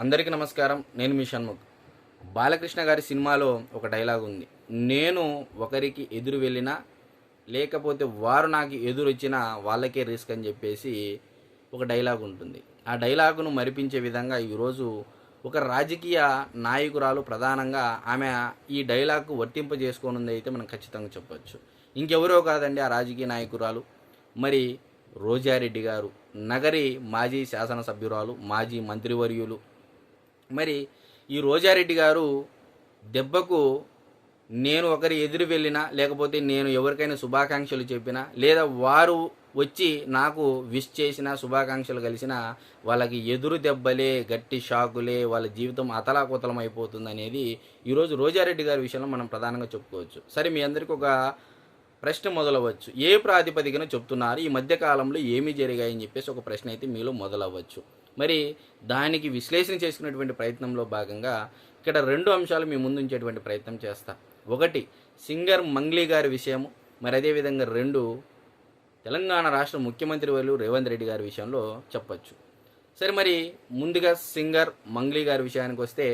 అందరికీ నమస్కారం. నేను మీ షణ్ముఖ్. బాలకృష్ణ గారి సినిమాలో ఒక డైలాగ్ ఉంది. నేను ఒకరికి ఎదురు వెళ్ళినా లేకపోతే వారు నాకు ఎదురొచ్చినా వాళ్ళకే రిస్క్ అని చెప్పేసి ఒక డైలాగ్ ఉంటుంది. ఆ డైలాగును మరిపించే విధంగా ఈరోజు ఒక రాజకీయ నాయకురాలు ప్రధానంగా ఆమె ఈ డైలాగ్కు వర్తింపజేసుకోనుంది అయితే మనం ఖచ్చితంగా చెప్పొచ్చు. ఇంకెవరో కాదండి ఆ రాజకీయ నాయకురాలు. మరి రోజారెడ్డి గారు, నగరి మాజీ శాసనసభ్యురాలు, మాజీ మంత్రివర్యులు. మరి ఈ రోజారెడ్డి గారు దెబ్బకు నేను ఒకరి ఎదురు వెళ్ళినా లేకపోతే నేను ఎవరికైనా శుభాకాంక్షలు చెప్పినా లేదా వారు వచ్చి నాకు విష్ చేసిన శుభాకాంక్షలు కలిసిన వాళ్ళకి ఎదురు దెబ్బలే, గట్టి షాకులే, వాళ్ళ జీవితం అతలాకుతలం అయిపోతుంది అనేది ఈరోజు రోజారెడ్డి గారి విషయంలో మనం ప్రధానంగా చెప్పుకోవచ్చు. సరే, మీ అందరికీ ఒక ప్రశ్న మొదలవచ్చు. ఏ ప్రాతిపదికన చెప్తున్నారు, ఈ మధ్యకాలంలో ఏమి జరిగాయని చెప్పేసి ఒక ప్రశ్న అయితే మీలో మొదలవ్వచ్చు. మరి దానికి విశ్లేషణ చేసుకునేటువంటి ప్రయత్నంలో భాగంగా ఇక్కడ రెండు అంశాలు మీ ముందు ఉంచేటువంటి ప్రయత్నం చేస్తా. ఒకటి సింగర్ మంగ్లీ గారి విషయము, మరి అదేవిధంగా రెండు తెలంగాణ రాష్ట్ర ముఖ్యమంత్రి వాళ్ళు రేవంత్ రెడ్డి గారి విషయంలో చెప్పచ్చు. సరే, మరి ముందుగా సింగర్ మంగ్లీ గారి విషయానికి వస్తే,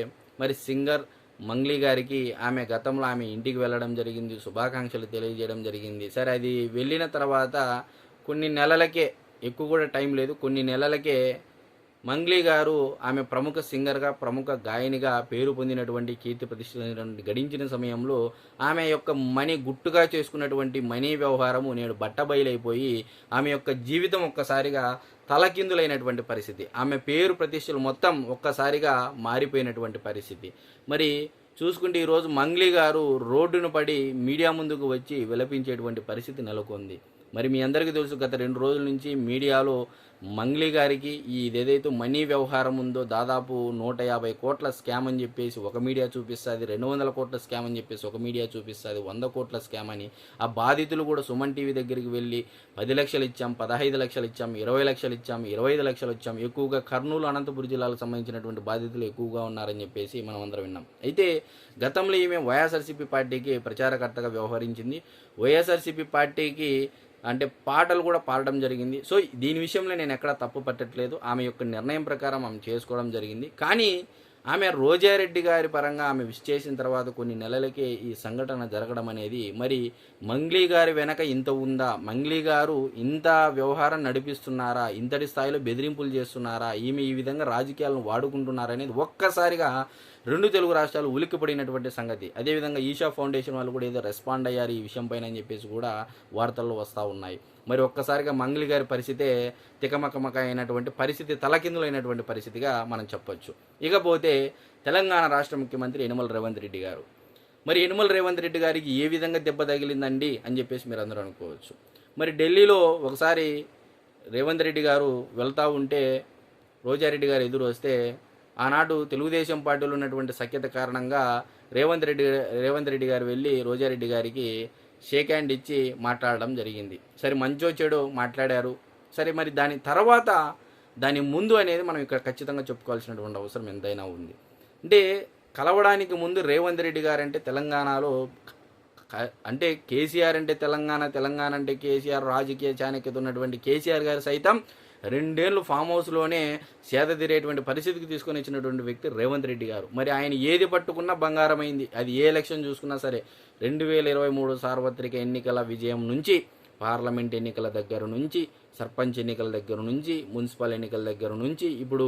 మరి సింగర్ మంగ్లీ గారికి ఆమె గతంలో ఆమె ఇంటికి వెళ్ళడం జరిగింది, శుభాకాంక్షలు తెలియజేయడం జరిగింది. సరే, అది వెళ్ళిన తర్వాత కొన్ని నెలలకే, ఎక్కువ కూడా టైం లేదు, కొన్ని నెలలకే మంగ్లీ గారు ఆమె ప్రముఖ సింగర్గా, ప్రముఖ గాయనిగా పేరు పొందినటువంటి కీర్తి ప్రతిష్ఠించినటువంటి గడించిన సమయంలో ఆమె యొక్క మనీ గుట్టుగా చేసుకున్నటువంటి మనీ వ్యవహారము నేడు బట్టబయలైపోయి ఆమె యొక్క జీవితం ఒక్కసారిగా తలకిందులైనటువంటి పరిస్థితి, ఆమె పేరు ప్రతిష్టలు మొత్తం ఒక్కసారిగా మారిపోయినటువంటి పరిస్థితి. మరి చూసుకుంటే ఈరోజు మంగ్లీ గారు రోడ్డును పడి మీడియా ముందుకు వచ్చి విలపించేటువంటి పరిస్థితి నెలకొంది. మరి మీ అందరికీ తెలుసు, గత 2 రోజుల నుంచి మీడియాలో మంగ్లీ గారికి ఇదేదైతే మనీ వ్యవహారం ఉందో దాదాపు 150 కోట్ల స్కామ్ అని చెప్పేసి ఒక మీడియా చూపిస్తుంది, 200 కోట్ల స్కామ్ అని చెప్పేసి ఒక మీడియా చూపిస్తుంది, 100 కోట్ల స్కామ్ అని. ఆ బాధితులు కూడా సుమన్ టీవీ దగ్గరికి వెళ్ళి 10 లక్షలు ఇచ్చాం, 15 లక్షలు ఇచ్చాం, 20 లక్షలు ఇచ్చాం, 25 లక్షలు ఇచ్చాం, ఎక్కువగా కర్నూలు, అనంతపురం జిల్లాలకు సంబంధించినటువంటి బాధితులు ఎక్కువగా ఉన్నారని చెప్పేసి మనం అందరం విన్నాం. అయితే గతంలో ఈమె వైఎస్ఆర్సీపీ పార్టీకి ప్రచారకర్తగా వ్యవహరించింది. వైఎస్ఆర్సీపీ పార్టీకి అంటే పాటలు కూడా పాడడం జరిగింది. సో దీని విషయంలో నేను ఎక్కడా తప్పు పట్టట్లేదు, ఆమె యొక్క నిర్ణయం ప్రకారం ఆమె చేసుకోవడం జరిగింది. కానీ ఆమె రోజారెడ్డి గారి పరంగా ఆమె విష్ చేసిన తర్వాత కొన్ని నెలలకే ఈ సంఘటన జరగడం అనేది, మరి మంగ్లీ గారి వెనక ఇంత ఉందా, మంగ్లీ గారు ఇంత వ్యవహారం నడిపిస్తున్నారా, ఇంతటి స్థాయిలో బెదిరింపులు చేస్తున్నారా, ఈమె ఈ విధంగా రాజకీయాలను వాడుకుంటున్నారా అనేది ఒక్కసారిగా 2 తెలుగు రాష్ట్రాలు ఉలిక్కిపడినటువంటి సంగతి. అదేవిధంగా ఈషా ఫౌండేషన్ వాళ్ళు కూడా ఏదో రెస్పాండ్ అయ్యారు ఈ విషయం పైన అని చెప్పేసి కూడా వార్తల్లో వస్తూ ఉన్నాయి. మరి ఒక్కసారిగా మంగ్లీ గారి పరిస్థితే తికమకమక అయినటువంటి పరిస్థితి, తలకిందులైనటువంటి పరిస్థితిగా మనం చెప్పొచ్చు. ఇకపోతే తెలంగాణ రాష్ట్ర ముఖ్యమంత్రి యనమల రేవంత్ రెడ్డి గారు, మరి యనమల రేవంత్ రెడ్డి గారికి ఏ విధంగా దెబ్బ తగిలిందండి అని చెప్పేసి మీరు అందరూ అనుకోవచ్చు. మరి ఢిల్లీలో ఒకసారి రేవంత్ రెడ్డి గారు వెళ్తూ ఉంటే రోజారెడ్డి గారు ఎదురు వస్తే, ఆనాడు తెలుగుదేశం పార్టీలో ఉన్నటువంటి సఖ్యత కారణంగా రేవంత్ రెడ్డి గారు వెళ్ళి రోజారెడ్డి గారికి షేక్ హ్యాండ్ ఇచ్చి మాట్లాడడం జరిగింది. సరే, మంచో చెడో మాట్లాడారు. సరే, మరి దాని ముందు అనేది మనం ఇక్కడ ఖచ్చితంగా చెప్పుకోవాల్సినటువంటి అవసరం ఎంతైనా ఉంది. అంటే కలవడానికి ముందు రేవంత్ రెడ్డి గారు అంటే తెలంగాణలో అంటే కేసీఆర్ అంటే తెలంగాణ అంటే కేసీఆర్, రాజకీయ చాణక్యత ఉన్నటువంటి కేసీఆర్ గారు సైతం 2 ఏళ్ళు ఫామ్ హౌస్లోనే సేద తీరేటువంటి పరిస్థితికి తీసుకొని వచ్చినటువంటి వ్యక్తి రేవంత్ రెడ్డి గారు. మరి ఆయన ఏది పట్టుకున్నా బంగారమైంది. అది ఏ ఎలక్షన్ చూసుకున్నా సరే, 2023 సార్వత్రిక ఎన్నికల విజయం నుంచి, పార్లమెంట్ ఎన్నికల దగ్గర నుంచి, సర్పంచ్ ఎన్నికల దగ్గర నుంచి, మున్సిపల్ ఎన్నికల దగ్గర నుంచి, ఇప్పుడు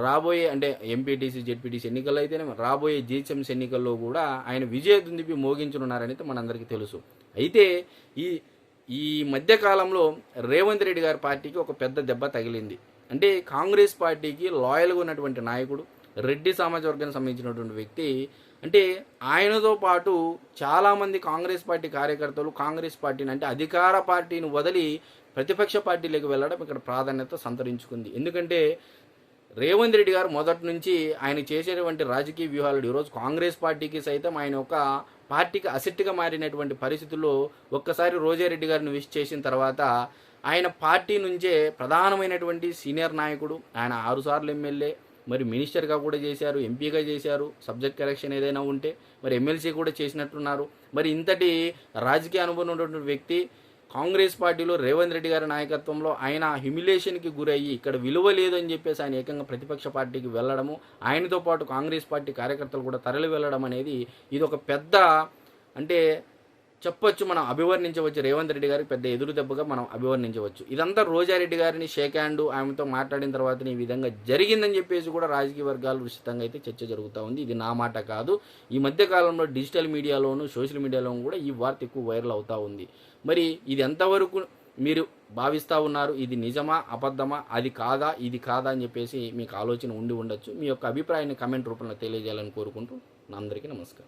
రాబోయే అంటే ఎంపీటీసీ, జెడ్పీటీసీ ఎన్నికల్లో అయితేనే రాబోయే జీహెచ్ఎంసీ ఎన్నికల్లో కూడా ఆయన విజయ దుందుపి మోగించనున్నారని మనందరికీ తెలుసు. అయితే ఈ మధ్యకాలంలో రేవంత్ రెడ్డి గారి పార్టీకి ఒక పెద్ద దెబ్బ తగిలింది. అంటే కాంగ్రెస్ పార్టీకి లాయల్గా ఉన్నటువంటి నాయకుడు, రెడ్డి సామాజిక వర్గానికి సంబంధించినటువంటి వ్యక్తి, అంటే ఆయనతో పాటు చాలామంది కాంగ్రెస్ పార్టీ కార్యకర్తలు కాంగ్రెస్ పార్టీని అంటే అధికార పార్టీని వదిలి ప్రతిపక్ష పార్టీలోకి వెళ్ళడం ఇక్కడ ప్రాధాన్యత సంతరించుకుంది. ఎందుకంటే రేవంత్ రెడ్డి గారు మొదటి నుంచి ఆయన చేసేటువంటి రాజకీయ వ్యూహాలు ఈరోజు కాంగ్రెస్ పార్టీకి సైతం ఆయన ఒక పార్టీకి అసెట్గా మారినటువంటి పరిస్థితుల్లో ఒక్కసారి రోజారెడ్డి గారిని విష్ చేసిన తర్వాత ఆయన పార్టీ నుంచే ప్రధానమైనటువంటి సీనియర్ నాయకుడు, ఆయన 6 సార్లు ఎమ్మెల్యే, మరి మినిస్టర్గా కూడా చేశారు, ఎంపీగా చేశారు, సబ్జెక్ట్ కరెక్షన్ ఏదైనా ఉంటే మరి ఎమ్మెల్సీ కూడా చేసినట్టున్నారు. మరి ఇంతటి రాజకీయ అనుభవం ఉన్నటువంటి వ్యక్తి కాంగ్రెస్ పార్టీలో రేవంత్ రెడ్డి గారి నాయకత్వంలో ఆయన హ్యూమిలేషన్కి గురయ్యి ఇక్కడ విలువ లేదు అని చెప్పేసి ఆయన ఏకంగా ప్రతిపక్ష పార్టీకి వెళ్ళడము, ఆయనతో పాటు కాంగ్రెస్ పార్టీ కార్యకర్తలు కూడా తరలి వెళ్ళడం అనేది ఇది ఒక పెద్ద అంటే చెప్పొచ్చు, మనం అభివర్ణించవచ్చు. రేవంత్ రెడ్డి గారికి పెద్ద ఎదురు దెబ్బగా మనం అభివర్ణించవచ్చు. ఇదంతా రోజారెడ్డి గారిని షేక్ హ్యాండ్ ఆమెతో మాట్లాడిన తర్వాత ఈ విధంగా జరిగిందని చెప్పేసి కూడా రాజకీయ వర్గాలు విస్తృతంగా అయితే చర్చ జరుగుతూ ఉంది. ఇది నా మాట కాదు. ఈ మధ్య కాలంలో డిజిటల్ మీడియాలోను సోషల్ మీడియాలోను కూడా ఈ వార్త ఎక్కువ వైరల్ అవుతూ ఉంది. మరి ఇది ఎంతవరకు మీరు భావిస్తూ ఉన్నారు? ఇది నిజమా అబద్ధమా, అది కాదా ఇది కాదా అని చెప్పేసి మీకు ఆలోచన ఉండి ఉండొచ్చు. మీ యొక్క అభిప్రాయాన్ని కమెంట్ రూపంలో తెలియజేయాలని కోరుకుంటూ అందరికీ నమస్కారం.